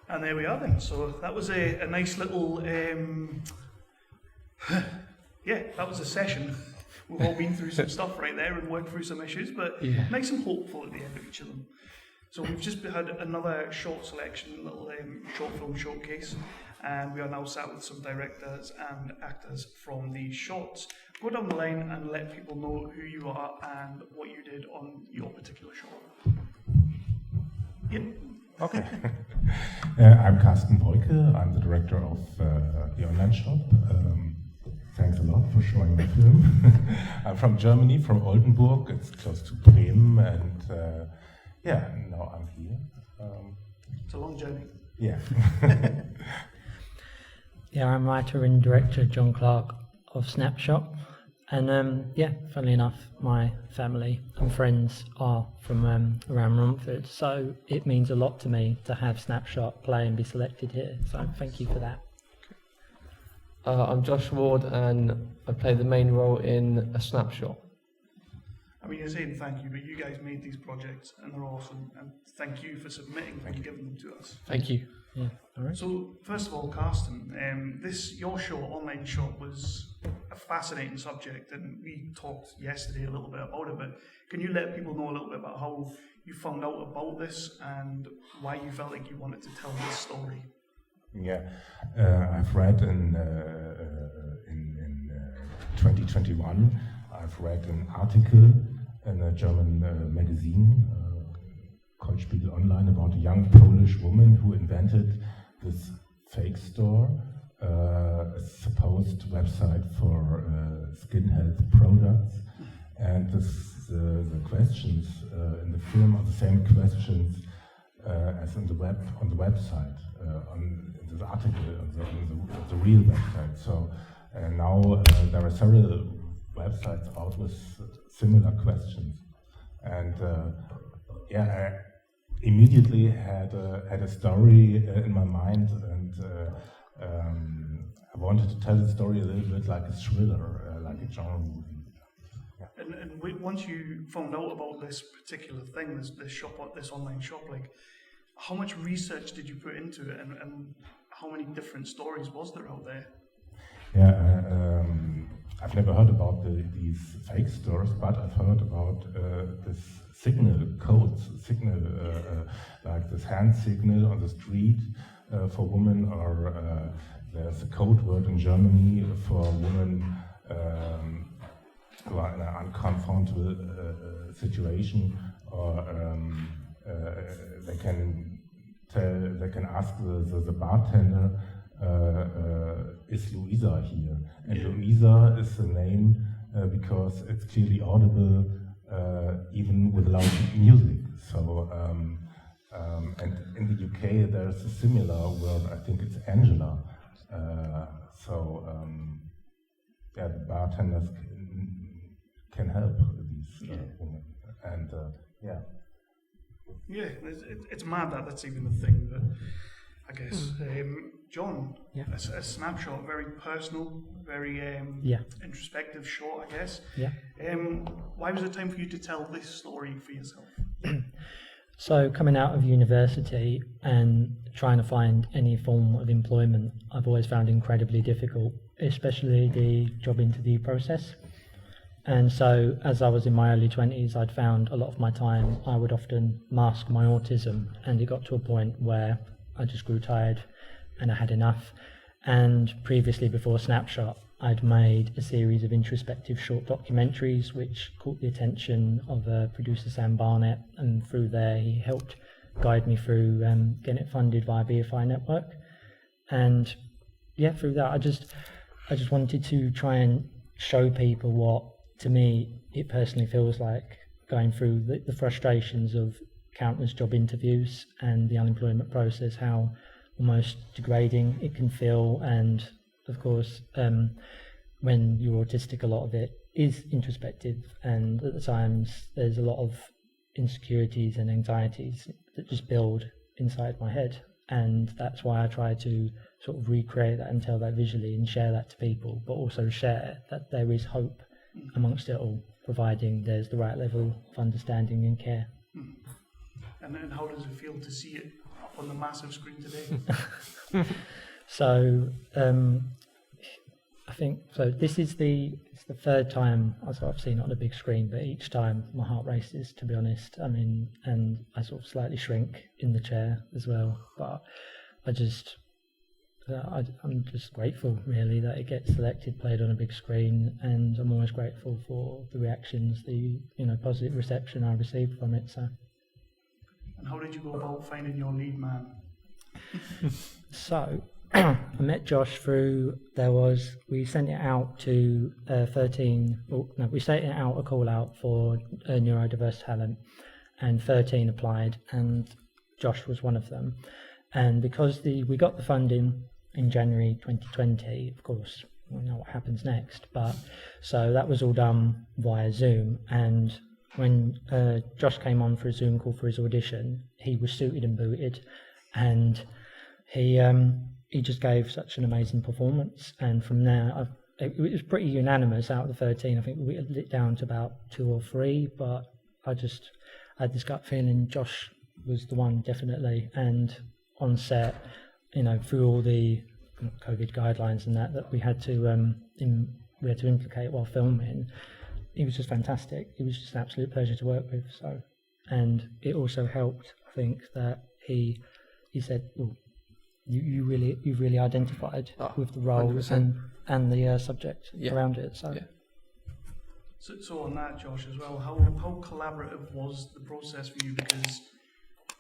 And there we are then. So that was a nice little, that was a session. We've all been through some stuff right there and worked through some issues, but nice and hopeful at the end of each of them. So we've just had another short selection, little short film showcase, and we are now sat with some directors and actors from these shorts. Go down the line and let people know who you are and what you did on your particular short. Yep. Okay. I'm Carsten Woike. I'm the director of the Online Shop. Thanks a lot for showing my film. I'm from Germany, from Oldenburg. It's close to Bremen, and now I'm here. It's a long journey. Yeah. I'm writer and director John Clark of Snapshot. And funnily enough, my family and friends are from around Romford, so it means a lot to me to have Snapshot play and be selected here. So thank you for that. I'm Josh Ward, and I play the main role in A Snapshot. I mean, you're saying thank you, but you guys made these projects and they're awesome, and thank you for submitting and giving them to us. Thank you. Yeah. All right. So, first of all, Carsten, your show, Online Shop, was a fascinating subject, and we talked yesterday a little bit about it, but can you let people know a little bit about how you found out about this and why you felt like you wanted to tell this story? Yeah, I've read in 2021, I've read an article in a German magazine, called Spiegel Online, about a young Polish woman who invented this fake store, a supposed website for skin health products. And the questions in the film are the same questions as on the website, on this article, on the real website. So now there are several websites out with similar questions, and I immediately had a story in my mind, and I wanted to tell the story a little bit like a thriller, like a genre movie. Yeah. And once you found out about this particular thing, this online shop, like, how much research did you put into it, and how many different stories was there out there? Yeah, I've never heard about these fake stores, but I've heard about this signal codes, like this hand signal on the street for women, or there's a code word in Germany for women who are in an uncomfortable situation, or they can ask the bartender, is Luisa here? And Luisa is the name because it's clearly audible even with loud music. So, and in the UK there's a similar word, I think it's Angela. The bartenders can help these women. And it's mad that that's even a thing, but I guess John, a snapshot, very personal, very introspective short, I guess. Why was it time for you to tell this story for yourself? So coming out of university and trying to find any form of employment, I've always found incredibly difficult, especially the job interview process. And so as I was in my early 20s, I'd found a lot of my time I would often mask my autism, and it got to a point where I just grew tired and I had enough. And previously, before Snapshot, I'd made a series of introspective short documentaries which caught the attention of producer Sam Barnett, and through there he helped guide me through getting it funded via BFI Network. And through that I just wanted to try and show people what, to me, it personally feels like going through the frustrations of countless job interviews and the unemployment process, how almost degrading it can feel. And of course, when you're autistic, a lot of it is introspective, and at the times there's a lot of insecurities and anxieties that just build inside my head. And that's why I try to sort of recreate that and tell that visually and share that to people, but also share that there is hope amongst it all, providing there's the right level of understanding and care. And how does it feel to see it up on the massive screen today? So I think so. This is it's the third time I've seen it on a big screen, but each time my heart races. To be honest, I mean, and I sort of slightly shrink in the chair as well. But I'm just grateful, really, that it gets selected, played on a big screen, and I'm always grateful for the reactions, the positive reception I received from it. So. And how did you go about finding your lead man? So. I met Josh through, we sent it out to 13, we sent it out a call out for neurodiverse talent, and 13 applied, and Josh was one of them. And because we got the funding in January 2020, of course, we know what happens next, but so that was all done via Zoom. And when Josh came on for a Zoom call for his audition, he was suited and booted, and he just gave such an amazing performance, and from there, it was pretty unanimous out of the 13. I think we had it down to about 2 or 3, but I had this gut feeling Josh was the one, definitely. And on set, through all the COVID guidelines and that we had to implicate while filming, he was just fantastic. He was just an absolute pleasure to work with. So, and it also helped, I think, that he said, well, you really identified with the role 100%. and the subject around it. So. Yeah. So on that, Josh, as well, how collaborative was the process for you? Because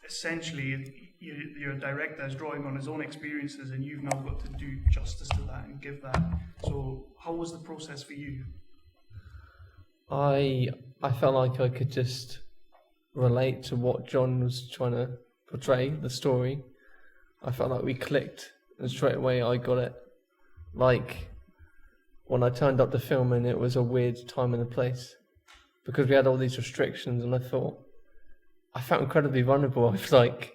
essentially, your director is drawing on his own experiences, and you've now got to do justice to that and give that. So how was the process for you? I felt like I could just relate to what John was trying to portray, the story. I felt like we clicked, and straight away I got it. Like, when I turned up to film, and it was a weird time and a place, because we had all these restrictions, and I felt incredibly vulnerable. I was like,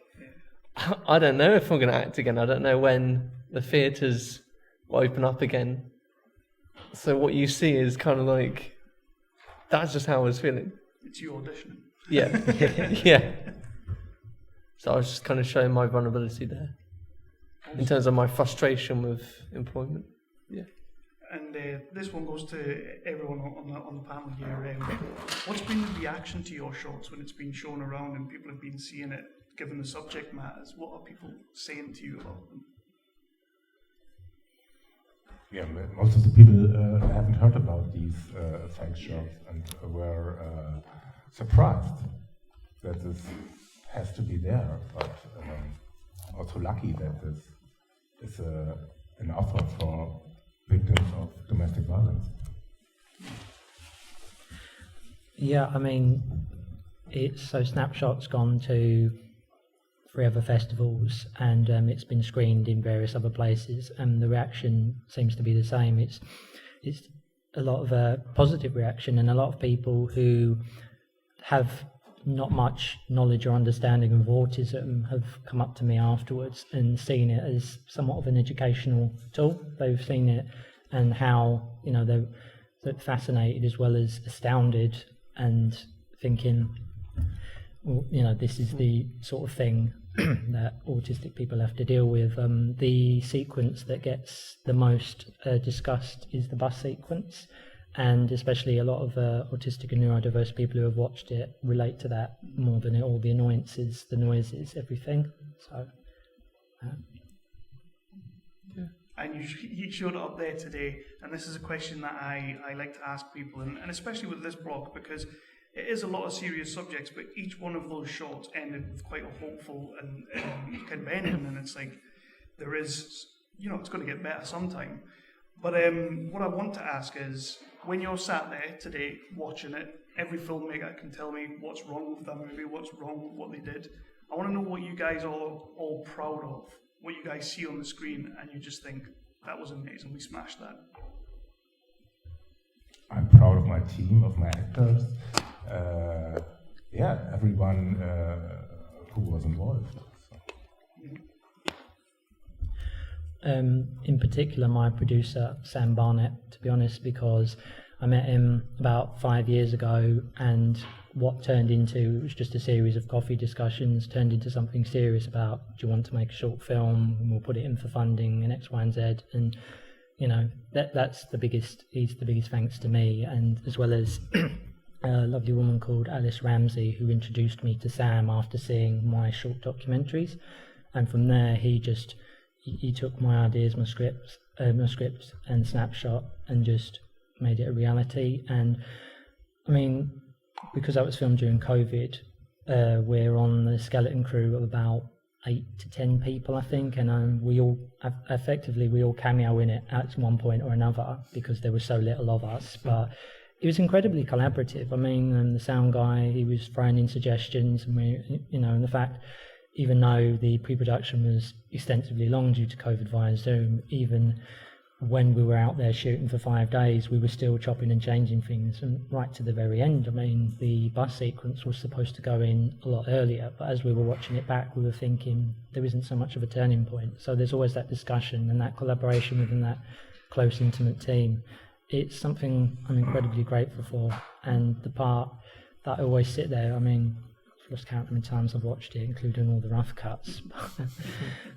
I don't know if I'm going to act again. I don't know when the theatres will open up again. So what you see is kind of like, that's just how I was feeling. It's you auditioning. Yeah, yeah. So I was just kind of showing my vulnerability there, in terms of my frustration with employment. Yeah. And this one goes to everyone on the panel here. What's been the reaction to your shorts when it's been shown around and people have been seeing it, given the subject matters? What are people saying to you about them? Yeah, most of the people haven't heard about these fake shots and were surprised that this has to be there, but also lucky that this is an offer for victims of domestic violence. Yeah, I mean, Snapshot's gone to 3 other festivals, and it's been screened in various other places, and the reaction seems to be the same. It's a lot of positive reaction, and a lot of people who have not much knowledge or understanding of autism have come up to me afterwards and seen it as somewhat of an educational tool. They've seen it and how, they're fascinated as well as astounded, and thinking, well, this is the sort of thing that autistic people have to deal with. The sequence that gets the most discussed is the bus sequence, and especially a lot of autistic and neurodiverse people who have watched it relate to that more than all the annoyances, the noises, everything. So, yeah. And you showed it up there today, and this is a question that I like to ask people, and especially with this blog, because it is a lot of serious subjects, but each one of those shots ended with quite a hopeful and kind of ending, and it's like, there is, it's going to get better sometime. But what I want to ask is, when you're sat there today watching it, every filmmaker can tell me what's wrong with that movie, what's wrong with what they did. I want to know what you guys are all proud of, what you guys see on the screen, and you just think, that was amazing, we smashed that. I'm proud of my team, of my actors, everyone who was involved. So. In particular, my producer, Sam Barnett, to be honest, because I met him about 5 years ago, and what turned into, it was just a series of coffee discussions, turned into something serious about, do you want to make a short film, and we'll put it in for funding and X, Y and Z. And you know, that's the biggest thanks to me, and as well as a lovely woman called Alice Ramsey, who introduced me to Sam after seeing my short documentaries. And from there, he took my ideas, my script and Snapshot, and just made it a reality. And I mean, because that was filmed during COVID, we're on the skeleton crew of about 8 to 10 people, I think, and we all cameo in it at one point or another because there was so little of us. But it was incredibly collaborative. I mean, the sound guy, he was throwing in suggestions, and and the fact, even though the pre-production was extensively long due to COVID via Zoom, even when we were out there shooting for 5 days, we were still chopping and changing things, and right to the very end. I mean, the bus sequence was supposed to go in a lot earlier, but as we were watching it back, we were thinking there isn't so much of a turning point. So there's always that discussion and that collaboration within that close, intimate team. It's something I'm incredibly grateful for, and the part that I always sit there, I mean, I've lost count how many times I've watched it, including all the rough cuts,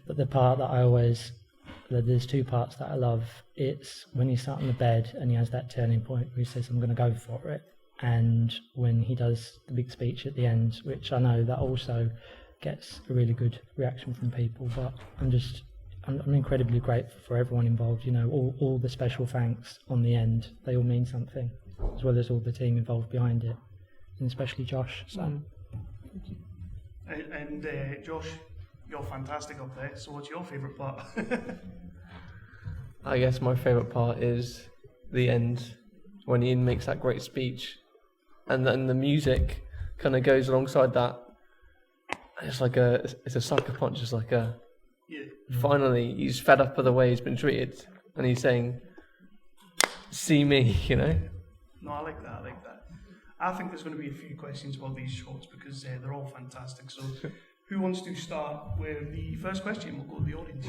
but the part that there's 2 parts that I love. It's when he's sat on the bed and he has that turning point where he says, I'm going to go for it. And when he does the big speech at the end, which I know that also gets a really good reaction from people. But I'm incredibly grateful for everyone involved. You know, all the special thanks on the end, they all mean something, as well as all the team involved behind it, and especially Josh. So. Thank you. And Josh, you're fantastic up there. So what's your favourite part? I guess my favourite part is the end, when Ian makes that great speech, and then the music kind of goes alongside that. It's a sucker punch. It's like finally he's fed up with the way he's been treated, and he's saying, "See me," you know. No, I like that. I think there's going to be a few questions about these shorts because they're all fantastic. So, who wants to start with the first question? We'll go to the audience.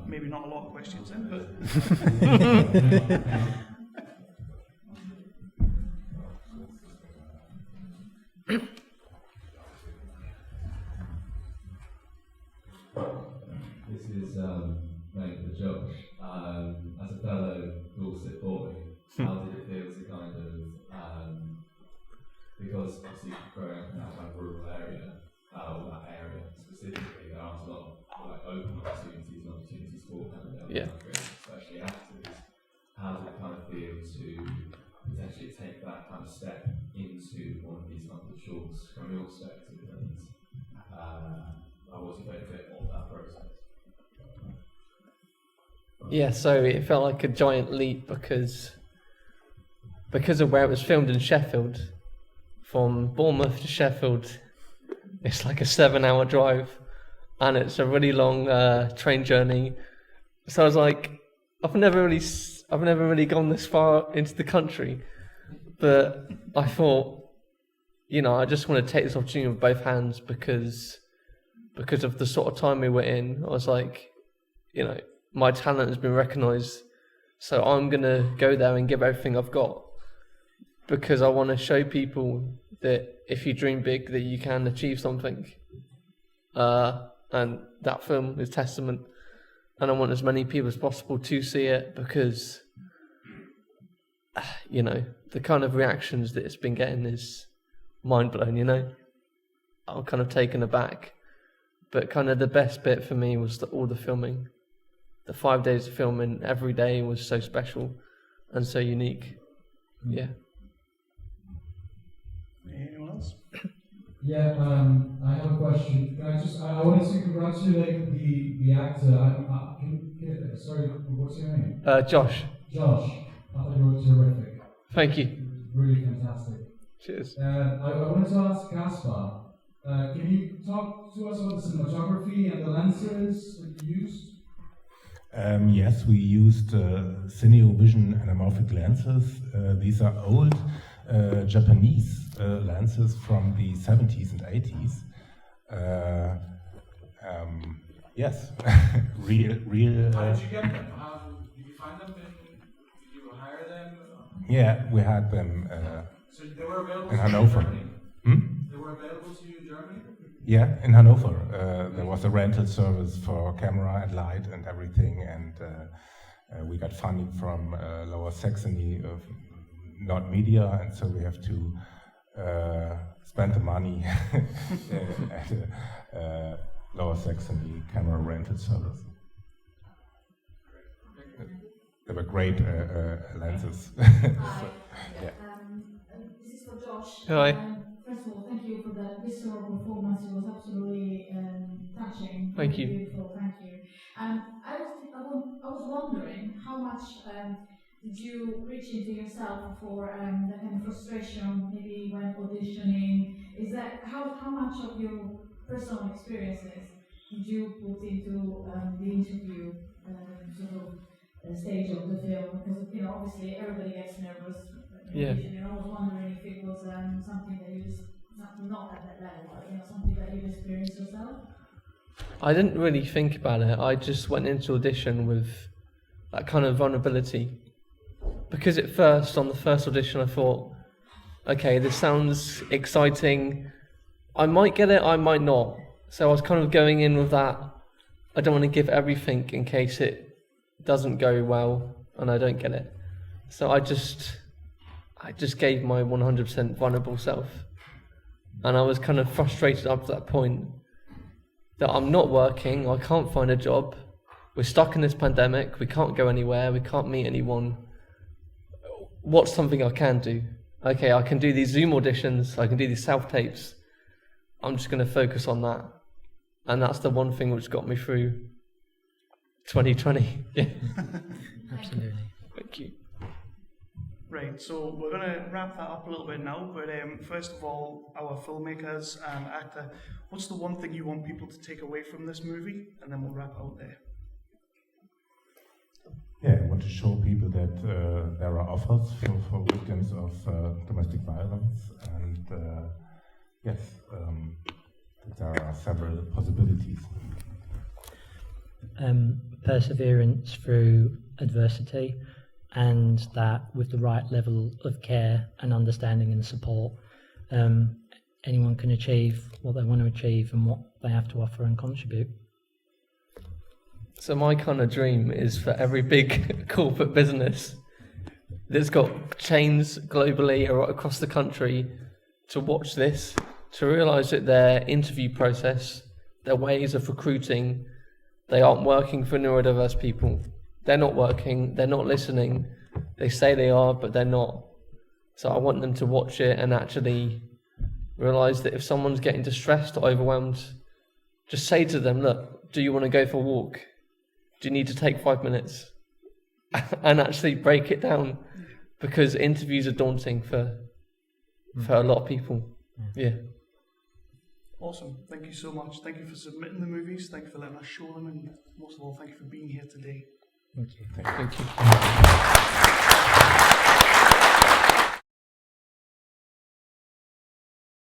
Maybe not a lot of questions then, but this is made for Josh. As a fellow Dorset boy, how did it feel to kind of because obviously growing up in that kind of rural area, or that area specifically, there aren't a lot of like open opportunities for kind of especially actors. How did it kind of feel to potentially take that kind of step into one of these kinds of shorts from your perspective, and what's your favourite bit of that process? Yeah, so it felt like a giant leap because of where it was filmed in Sheffield. From Bournemouth to Sheffield, it's like a 7-hour drive, and it's a really long train journey. So I was like, I've never really gone this far into the country, but I thought, I just want to take this opportunity with both hands because of the sort of time we were in. I was like, my talent has been recognised, so I'm gonna go there and give everything I've got, because I want to show people that if you dream big, that you can achieve something. And that film is testament. And I want as many people as possible to see it because, the kind of reactions that it's been getting is mind-blowing, I'm kind of taken aback. But kind of the best bit for me was all the filming. The 5 days of filming every day was so special and so unique. Yeah. Anyone else? Yeah, I have a question. I wanted to congratulate the actor. Sorry, what's your name? Josh. Josh. I thought you were terrific. Thank you. Really fantastic. Cheers. I wanted to ask Caspar, can you talk to us about the cinematography and the lenses that you used? Yes, we used Cineovision anamorphic lenses. These are old Japanese lenses from the 70s and 80s. Yes, real. How did you get them? Did you find them? Did you hire them? Yeah, we had them So they were available in to you in Hanover. Germany? Hmm? They were available to you in Germany? Yeah, in Hanover. There was a rental service for camera and light and everything, and we got funding from Lower Saxony, not media, and so we have to spend the money at Lower Saxony camera rental service. They were great lenses. Hi. Yeah. This is for Josh. Hi. First of all, thank you for the visceral performance. It was absolutely touching. Thank you. Beautiful. Thank you. I was wondering how much did you reach into yourself for the kind of frustration, maybe when auditioning? Is that how much of your personal experiences did you put into the interview sort of stage of the film? Because obviously everybody gets nervous. Yeah. And I was wondering if it was something that you just not at that level, but something that you experienced yourself. I didn't really think about it. I just went into audition with that kind of vulnerability. Because at first, on the first audition, I thought, okay, this sounds exciting. I might get it, I might not. So I was kind of going in with that. I don't want to give everything in case it doesn't go well and I don't get it. So I just gave my 100% vulnerable self. And I was kind of frustrated up to that point that I'm not working, I can't find a job, we're stuck in this pandemic, we can't go anywhere, we can't meet anyone. What's something I can do? Okay, I can do these Zoom auditions, I can do these self-tapes. I'm just going to focus on that. And that's the one thing which got me through 2020. Yeah. Absolutely. Thank you. Right, so we're going to wrap that up a little bit now, but first of all, our filmmakers and actor, what's the one thing you want people to take away from this movie? And then we'll wrap out there. Yeah, I want to show people that there are offers for victims of domestic violence, and yes, that there are several possibilities. Perseverance through adversity, and that with the right level of care and understanding and support, anyone can achieve what they want to achieve and what they have to offer and contribute. So my kind of dream is for every big corporate business that's got chains globally or across the country to watch this, to realise that their interview process, their ways of recruiting, they aren't working for neurodiverse people. They're not working, they're not listening. They say they are, but they're not. So I want them to watch it and actually realise that if someone's getting distressed or overwhelmed, just say to them, look, do you want to go for a walk? Do you need to take 5 minutes? And actually break it down, because interviews are daunting for a lot of people. Yeah. Awesome. Thank you so much. Thank you for submitting the movies. Thank you for letting us show them. And most of all, thank you for being here today. Thank you. Thank you.